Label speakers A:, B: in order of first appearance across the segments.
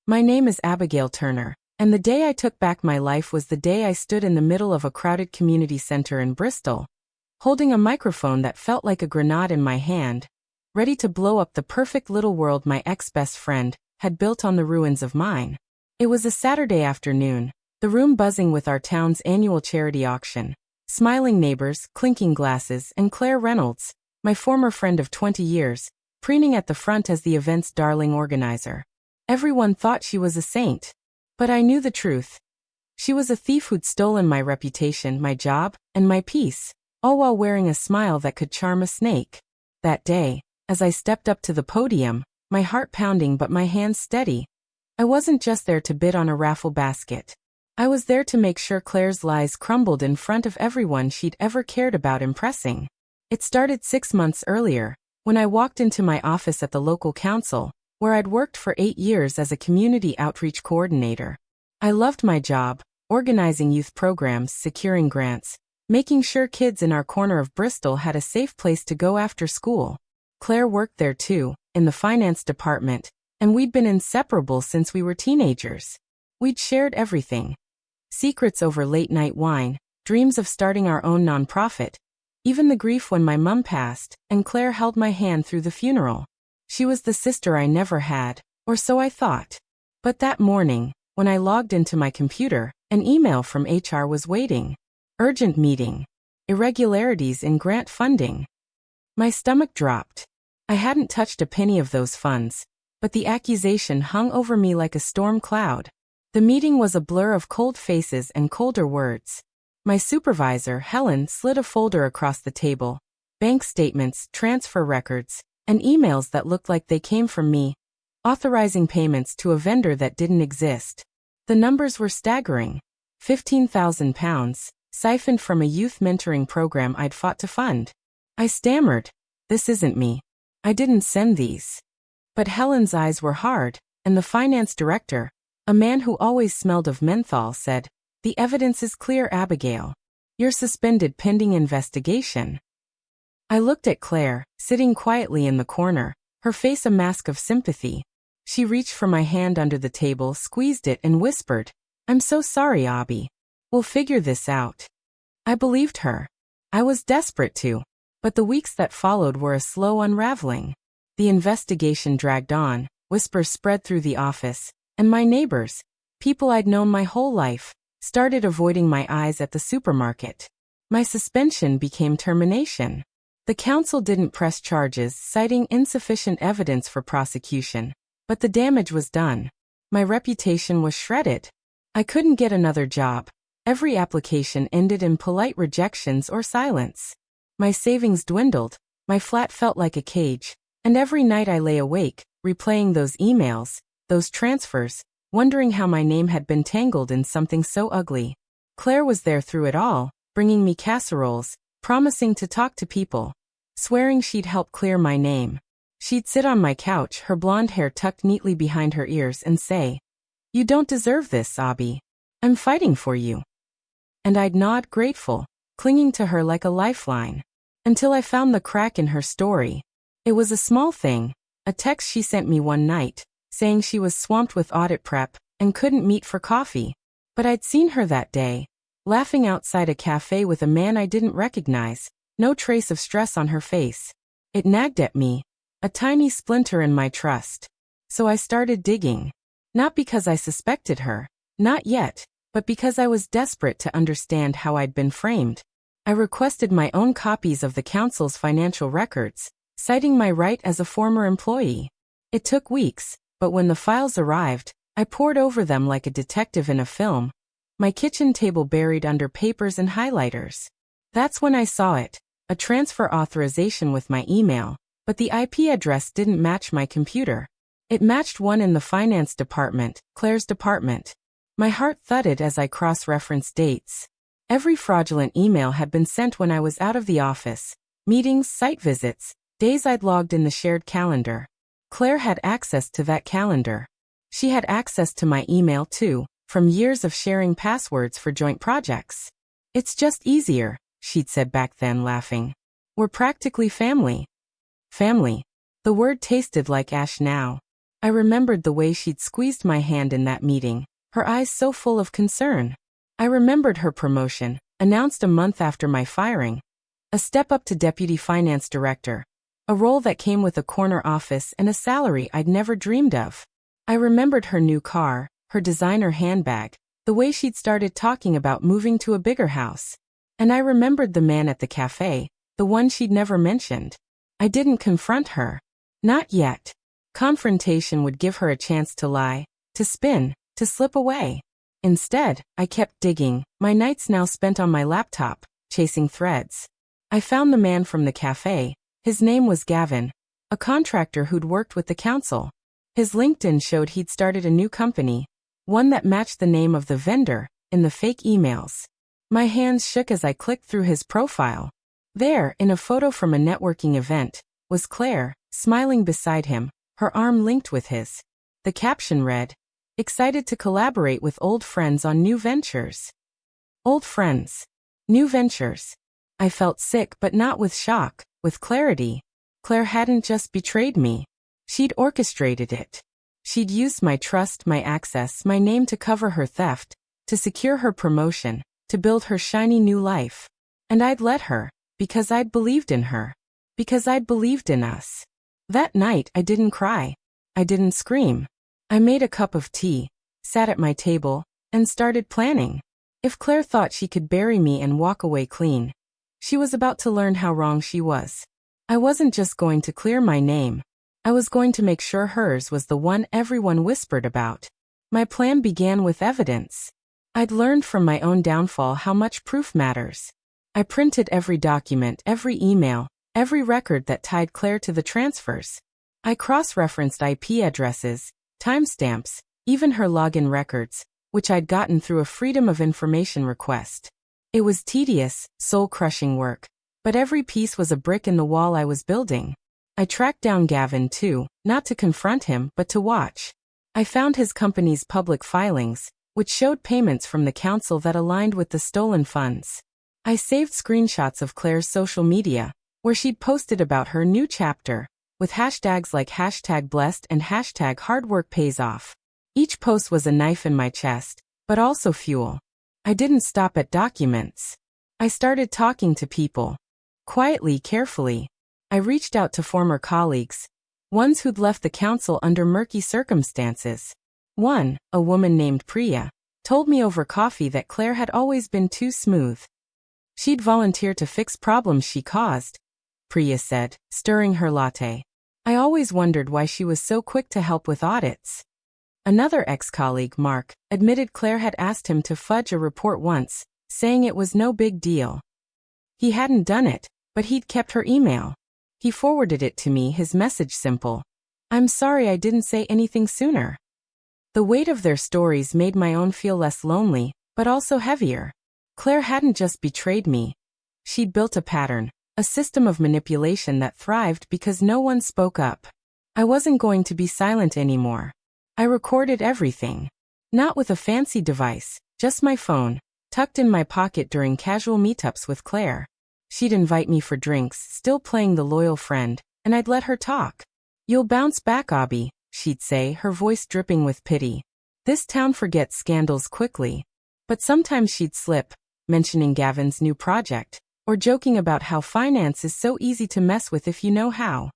A: My name is Abigail Turner, and the day I took back my life was the day I stood in the middle of a crowded community center in Bristol, holding a microphone that felt like a grenade in my hand, ready to blow up the perfect little world my ex-best friend had built on the ruins of mine. It was a Saturday afternoon, the room buzzing with our town's annual charity auction, smiling neighbors, clinking glasses, and Claire Reynolds, my former friend of 20 years, preening at the front as the event's darling organizer. Everyone thought she was a saint. But I knew the truth. She was a thief who'd stolen my reputation, my job, and my peace, all while wearing a smile that could charm a snake. That day, as I stepped up to the podium, my heart pounding but my hands steady, I wasn't just there to bid on a raffle basket. I was there to make sure Claire's lies crumbled in front of everyone she'd ever cared about impressing. It started 6 months earlier, when I walked into my office at the local council, where I'd worked for 8 years as a community outreach coordinator. I loved my job, organizing youth programs, securing grants, making sure kids in our corner of Bristol had a safe place to go after school. Claire worked there too, in the finance department, and we'd been inseparable since we were teenagers. We'd shared everything. Secrets over late-night wine, dreams of starting our own nonprofit, even the grief when my mum passed, and Claire held my hand through the funeral. She was the sister I never had, or so I thought. But that morning, when I logged into my computer, an email from HR was waiting. Urgent meeting. Irregularities in grant funding. My stomach dropped. I hadn't touched a penny of those funds, but the accusation hung over me like a storm cloud. The meeting was a blur of cold faces and colder words. My supervisor, Helen, slid a folder across the table. Bank statements, transfer records, and emails that looked like they came from me, authorizing payments to a vendor that didn't exist. The numbers were staggering. £15,000, siphoned from a youth mentoring program I'd fought to fund. I stammered, "This isn't me. I didn't send these." But Helen's eyes were hard, and the finance director, a man who always smelled of menthol, said, "The evidence is clear, Abigail. You're suspended pending investigation." I looked at Claire, sitting quietly in the corner, her face a mask of sympathy. She reached for my hand under the table, squeezed it, and whispered, "I'm so sorry, Abby. We'll figure this out." I believed her. I was desperate to. But the weeks that followed were a slow unraveling. The investigation dragged on, whispers spread through the office, and my neighbors, people I'd known my whole life, started avoiding my eyes at the supermarket. My suspension became termination. The council didn't press charges, citing insufficient evidence for prosecution, but the damage was done. My reputation was shredded. I couldn't get another job. Every application ended in polite rejections or silence. My savings dwindled, my flat felt like a cage, and every night I lay awake, replaying those emails, those transfers, wondering how my name had been tangled in something so ugly. Claire was there through it all, bringing me casseroles, promising to talk to people, swearing she'd help clear my name. She'd sit on my couch, her blonde hair tucked neatly behind her ears, and say, "You don't deserve this, Abby. I'm fighting for you." And I'd nod, grateful, clinging to her like a lifeline. Until I found the crack in her story. It was a small thing, a text she sent me one night, saying she was swamped with audit prep and couldn't meet for coffee. But I'd seen her that day, laughing outside a cafe with a man I didn't recognize, no trace of stress on her face. It nagged at me, a tiny splinter in my trust. So I started digging. Not because I suspected her, not yet, but because I was desperate to understand how I'd been framed. I requested my own copies of the council's financial records, citing my right as a former employee. It took weeks, but when the files arrived, I pored over them like a detective in a film, my kitchen table buried under papers and highlighters. That's when I saw it, a transfer authorization with my email, but the IP address didn't match my computer. It matched one in the finance department, Claire's department. My heart thudded as I cross-referenced dates. Every fraudulent email had been sent when I was out of the office. Meetings, site visits, days I'd logged in the shared calendar. Claire had access to that calendar. She had access to my email too, from years of sharing passwords for joint projects. "It's just easier," she'd said back then, laughing. "We're practically family." Family. The word tasted like ash now. I remembered the way she'd squeezed my hand in that meeting, her eyes so full of concern. I remembered her promotion, announced a month after my firing. A step up to Deputy Finance Director. A role that came with a corner office and a salary I'd never dreamed of. I remembered her new car, her designer handbag, the way she'd started talking about moving to a bigger house. And I remembered the man at the cafe, the one she'd never mentioned. I didn't confront her. Not yet. Confrontation would give her a chance to lie, to spin, to slip away. Instead, I kept digging, my nights now spent on my laptop, chasing threads. I found the man from the cafe. His name was Gavin, a contractor who'd worked with the council. His LinkedIn showed he'd started a new company, one that matched the name of the vendor in the fake emails. My hands shook as I clicked through his profile. There, in a photo from a networking event, was Claire, smiling beside him, her arm linked with his. The caption read, "Excited to collaborate with old friends on new ventures." Old friends. New ventures. I felt sick but not with shock, with clarity. Claire hadn't just betrayed me. She'd orchestrated it. She'd used my trust, my access, my name to cover her theft, to secure her promotion, to build her shiny new life. And I'd let her, because I'd believed in her. Because I'd believed in us. That night I didn't cry. I didn't scream. I made a cup of tea, sat at my table, and started planning. If Claire thought she could bury me and walk away clean, she was about to learn how wrong she was. I wasn't just going to clear my name. I was going to make sure hers was the one everyone whispered about. My plan began with evidence. I'd learned from my own downfall how much proof matters. I printed every document, every email, every record that tied Claire to the transfers. I cross-referenced IP addresses, timestamps, even her login records, which I'd gotten through a Freedom of Information request. It was tedious, soul-crushing work, but every piece was a brick in the wall I was building. I tracked down Gavin too, not to confront him, but to watch. I found his company's public filings, which showed payments from the council that aligned with the stolen funds. I saved screenshots of Claire's social media, where she'd posted about her new chapter, with hashtags like #blessed and #hardworkpaysoff. Each post was a knife in my chest, but also fuel. I didn't stop at documents. I started talking to people. Quietly, carefully. I reached out to former colleagues, ones who'd left the council under murky circumstances. One, a woman named Priya, told me over coffee that Claire had always been too smooth. She'd volunteer to fix problems she caused, Priya said, stirring her latte. I always wondered why she was so quick to help with audits. Another ex-colleague, Mark, admitted Claire had asked him to fudge a report once, saying it was no big deal. He hadn't done it, but he'd kept her email. He forwarded it to me, his message simple. "I'm sorry I didn't say anything sooner." The weight of their stories made my own feel less lonely, but also heavier. Claire hadn't just betrayed me. She'd built a pattern, a system of manipulation that thrived because no one spoke up. I wasn't going to be silent anymore. I recorded everything. Not with a fancy device, just my phone, tucked in my pocket during casual meetups with Claire. She'd invite me for drinks, still playing the loyal friend, and I'd let her talk. "You'll bounce back, Abby," she'd say, her voice dripping with pity. "This town forgets scandals quickly." But sometimes she'd slip, mentioning Gavin's new project, or joking about how finance is so easy to mess with if you know how.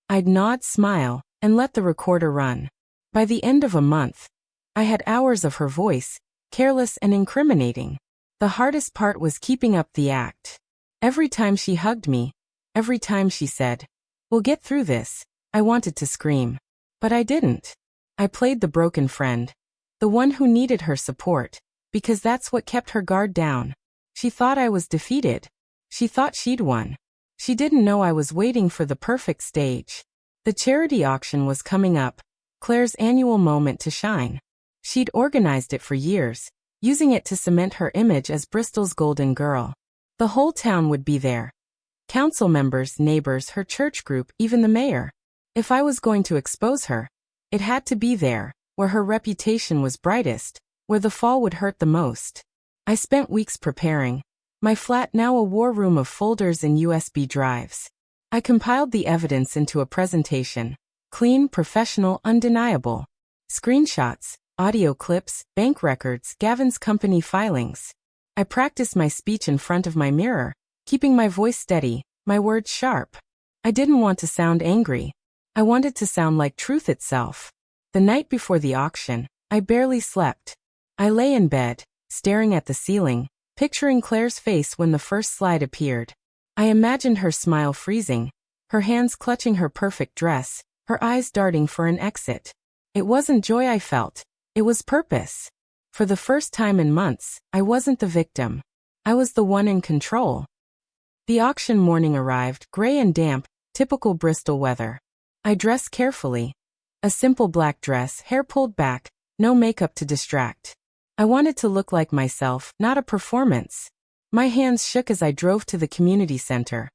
A: I'd nod, smile, and let the recorder run. By the end of a month, I had hours of her voice, careless and incriminating. The hardest part was keeping up the act. Every time she hugged me, every time she said, "We'll get through this," I wanted to scream. But I didn't. I played the broken friend, the one who needed her support, because that's what kept her guard down. She thought I was defeated. She thought she'd won. She didn't know I was waiting for the perfect stage. The charity auction was coming up, Claire's annual moment to shine. She'd organized it for years, using it to cement her image as Bristol's golden girl. The whole town would be there. Council members, neighbors, her church group, even the mayor. If I was going to expose her, it had to be there, where her reputation was brightest, where the fall would hurt the most. I spent weeks preparing. My flat now a war room of folders and USB drives. I compiled the evidence into a presentation, Clean, professional, undeniable. Screenshots, audio clips, bank records, Gavin's company filings. I practiced my speech in front of my mirror, keeping my voice steady, my words sharp. I didn't want to sound angry. I wanted to sound like truth itself. The night before the auction, I barely slept. I lay in bed, staring at the ceiling, picturing Claire's face when the first slide appeared. I imagined her smile freezing, her hands clutching her perfect dress, her eyes darting for an exit. It wasn't joy I felt, it was purpose. For the first time in months, I wasn't the victim. I was the one in control. The auction morning arrived, gray and damp, typical Bristol weather. I dressed carefully. A simple black dress, hair pulled back, no makeup to distract. I wanted to look like myself, not a performance. My hands shook as I drove to the community center.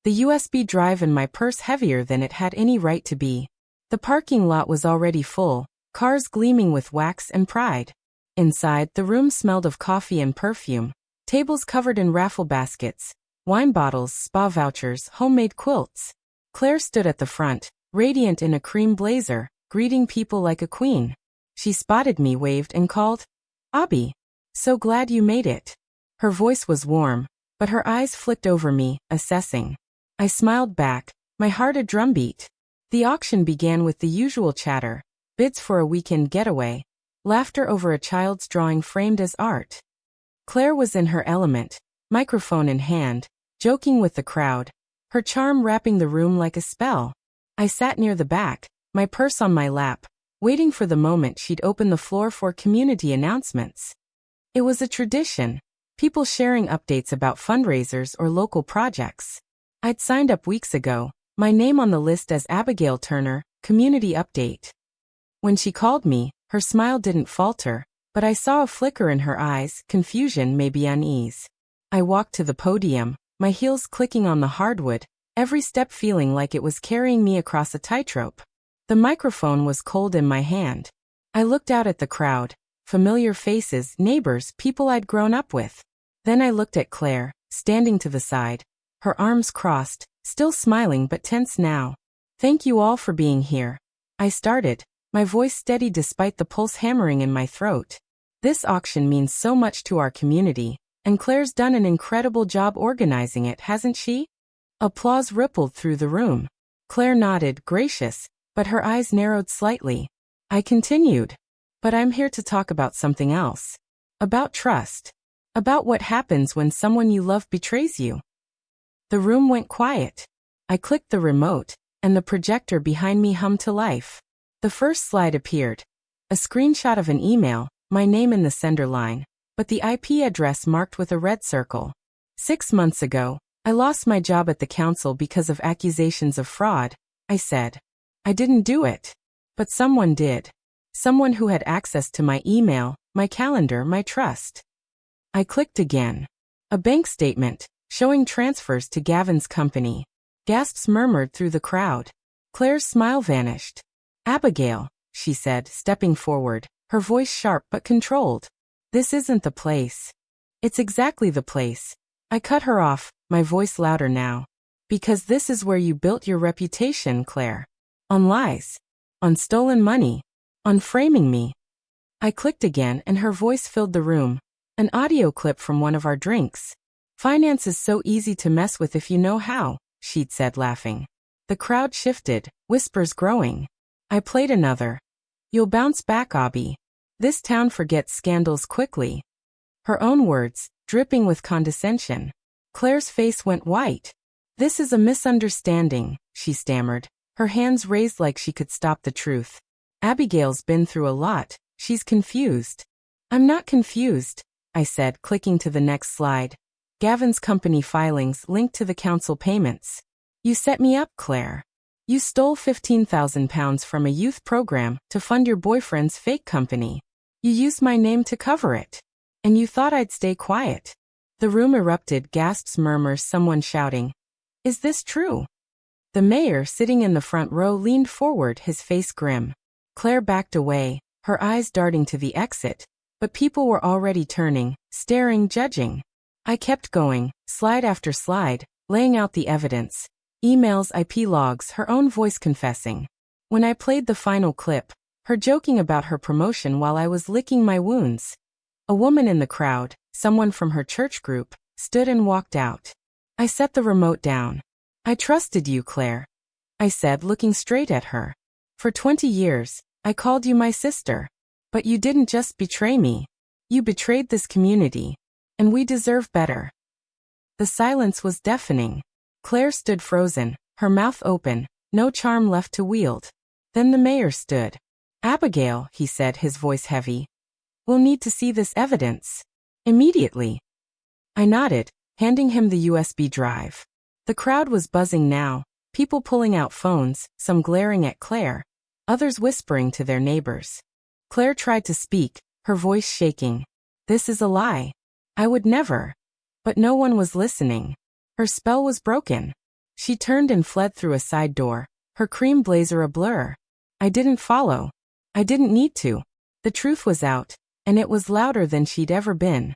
A: The USB drive in my purse heavier than it had any right to be. The parking lot was already full, cars gleaming with wax and pride. Inside, the room smelled of coffee and perfume, tables covered in raffle baskets, wine bottles, spa vouchers, homemade quilts. Claire stood at the front, radiant in a cream blazer, greeting people like a queen. She spotted me, waved, and called, "Abby, so glad you made it." Her voice was warm, but her eyes flicked over me, assessing. I smiled back, my heart a drumbeat. The auction began with the usual chatter, bids for a weekend getaway, laughter over a child's drawing framed as art. Claire was in her element, microphone in hand, joking with the crowd, her charm wrapping the room like a spell. I sat near the back, my purse on my lap, waiting for the moment she'd open the floor for community announcements. It was a tradition, people sharing updates about fundraisers or local projects. I'd signed up weeks ago, my name on the list as Abigail Turner, community update. When she called me, her smile didn't falter, but I saw a flicker in her eyes, confusion, maybe unease. I walked to the podium, my heels clicking on the hardwood, every step feeling like it was carrying me across a tightrope. The microphone was cold in my hand. I looked out at the crowd, familiar faces, neighbors, people I'd grown up with. Then I looked at Claire, standing to the side, her arms crossed, still smiling but tense now. "Thank you all for being here." I started, my voice steady despite the pulse hammering in my throat. "This auction means so much to our community, and Claire's done an incredible job organizing it, hasn't she?" Applause rippled through the room. Claire nodded, gracious, but her eyes narrowed slightly. I continued. "But I'm here to talk about something else. About trust. About what happens when someone you love betrays you." The room went quiet. I clicked the remote, and the projector behind me hummed to life. The first slide appeared. A screenshot of an email, my name in the sender line, but the IP address marked with a red circle. 6 months ago, I lost my job at the council because of accusations of fraud, I said. I didn't do it. But someone did. Someone who had access to my email, my calendar, my trust. I clicked again. A bank statement, showing transfers to Gavin's company. Gasps murmured through the crowd. Claire's smile vanished. "Abigail," she said, stepping forward, her voice sharp but controlled. "This isn't the place." "It's exactly the place." I cut her off, my voice louder now. "Because this is where you built your reputation, Claire. On lies. On stolen money. On framing me." I clicked again and her voice filled the room. An audio clip from one of our drinks. "Finance is so easy to mess with if you know how," she'd said, laughing. The crowd shifted, whispers growing. I played another. "You'll bounce back, Abby. This town forgets scandals quickly." Her own words, dripping with condescension. Claire's face went white. "This is a misunderstanding," she stammered, her hands raised like she could stop the truth. "Abigail's been through a lot, she's confused." "I'm not confused," I said, clicking to the next slide. Gavin's company filings linked to the council payments. "You set me up, Claire. You stole £15,000 from a youth program to fund your boyfriend's fake company. You used my name to cover it. And you thought I'd stay quiet." The room erupted, gasps, murmurs, someone shouting. "Is this true?" The mayor, sitting in the front row, leaned forward, his face grim. Claire backed away, her eyes darting to the exit, but people were already turning, staring, judging. I kept going, slide after slide, laying out the evidence. Emails, IP logs, her own voice confessing. When I played the final clip, her joking about her promotion while I was licking my wounds. A woman in the crowd, someone from her church group, stood and walked out. I set the remote down. "I trusted you, Claire," I said, looking straight at her. "For 20 years, I called you my sister. But you didn't just betray me. You betrayed this community. And we deserve better." The silence was deafening. Claire stood frozen, her mouth open, no charm left to wield. Then the mayor stood. "Abigail," he said, his voice heavy. "We'll need to see this evidence. Immediately." I nodded, handing him the USB drive. The crowd was buzzing now, people pulling out phones, some glaring at Claire, others whispering to their neighbors. Claire tried to speak, her voice shaking. "This is a lie. I would never." But no one was listening. Her spell was broken. She turned and fled through a side door, her cream blazer a blur. I didn't follow. I didn't need to. The truth was out, and it was louder than she'd ever been.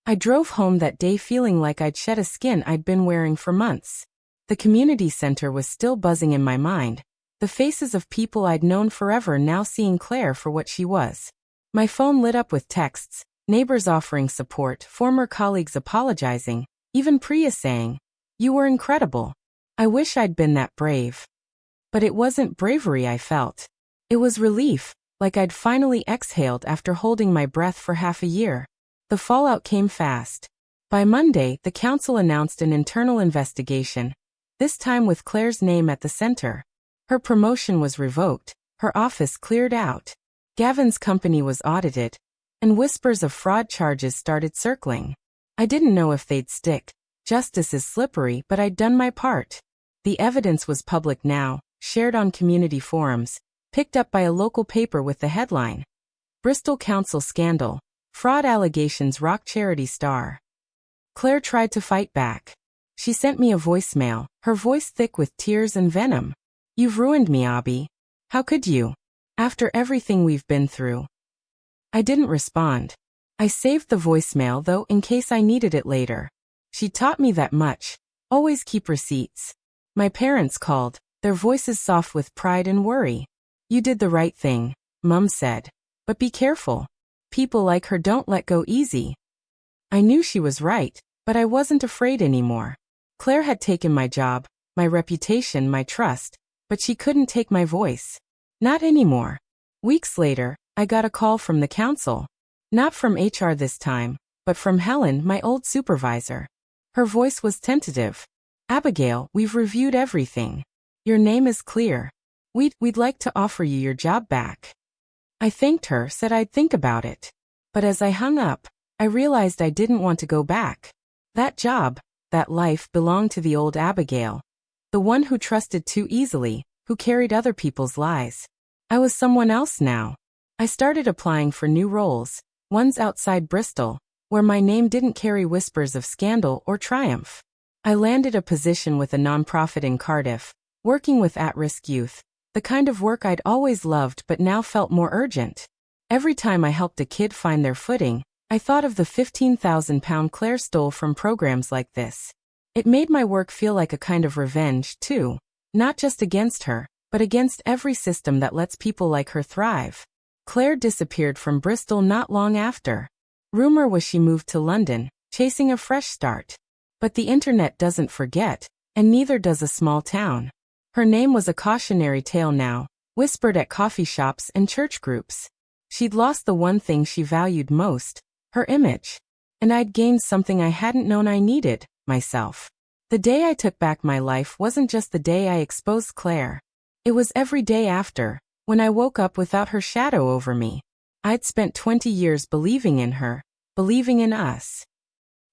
A: I drove home that day feeling like I'd shed a skin I'd been wearing for months. The community center was still buzzing in my mind, the faces of people I'd known forever now seeing Claire for what she was. My phone lit up with texts, neighbors offering support, former colleagues apologizing, even Priya saying, "You were incredible. I wish I'd been that brave." But it wasn't bravery I felt. It was relief, like I'd finally exhaled after holding my breath for half a year. The fallout came fast. By Monday, the council announced an internal investigation, this time with Claire's name at the center. Her promotion was revoked, her office cleared out. Gavin's company was audited, and whispers of fraud charges started circling. I didn't know if they'd stick. Justice is slippery, but I'd done my part. The evidence was public now, shared on community forums, picked up by a local paper with the headline, "Bristol Council Scandal. Fraud Allegations Rock Charity Star." Claire tried to fight back. She sent me a voicemail, her voice thick with tears and venom. "You've ruined me, Abby. How could you? After everything we've been through." I didn't respond. I saved the voicemail though in case I needed it later. She taught me that much. Always keep receipts. My parents called, their voices soft with pride and worry. "You did the right thing," Mum said. "But be careful. People like her don't let go easy." I knew she was right, but I wasn't afraid anymore. Claire had taken my job, my reputation, my trust, but she couldn't take my voice. Not anymore. Weeks later, I got a call from the council. Not from HR this time, but from Helen, my old supervisor. Her voice was tentative. "Abigail, we've reviewed everything. Your name is clear. We'd like to offer you your job back." I thanked her, said I'd think about it. But as I hung up, I realized I didn't want to go back. That job, that life belonged to the old Abigail. The one who trusted too easily, who carried other people's lies. I was someone else now. I started applying for new roles, ones outside Bristol, where my name didn't carry whispers of scandal or triumph. I landed a position with a nonprofit in Cardiff, working with at-risk youth. The kind of work I'd always loved but now felt more urgent. Every time I helped a kid find their footing, I thought of the £15,000 Claire stole from programs like this. It made my work feel like a kind of revenge, too. Not just against her, but against every system that lets people like her thrive. Claire disappeared from Bristol not long after. Rumor was she moved to London, chasing a fresh start. But the internet doesn't forget, and neither does a small town. Her name was a cautionary tale now, whispered at coffee shops and church groups. She'd lost the one thing she valued most, her image. And I'd gained something I hadn't known I needed, myself. The day I took back my life wasn't just the day I exposed Claire. It was every day after, when I woke up without her shadow over me. I'd spent 20 years believing in her, believing in us.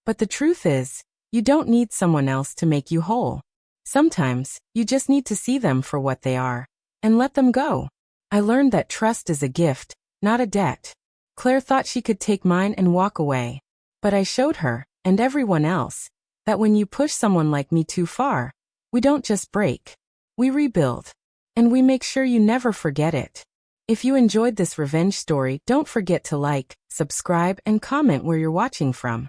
A: But the truth is, you don't need someone else to make you whole. Sometimes, you just need to see them for what they are, and let them go. I learned that trust is a gift, not a debt. Claire thought she could take mine and walk away. But I showed her, and everyone else, that when you push someone like me too far, we don't just break. We rebuild. And we make sure you never forget it. If you enjoyed this revenge story, don't forget to like, subscribe, and comment where you're watching from.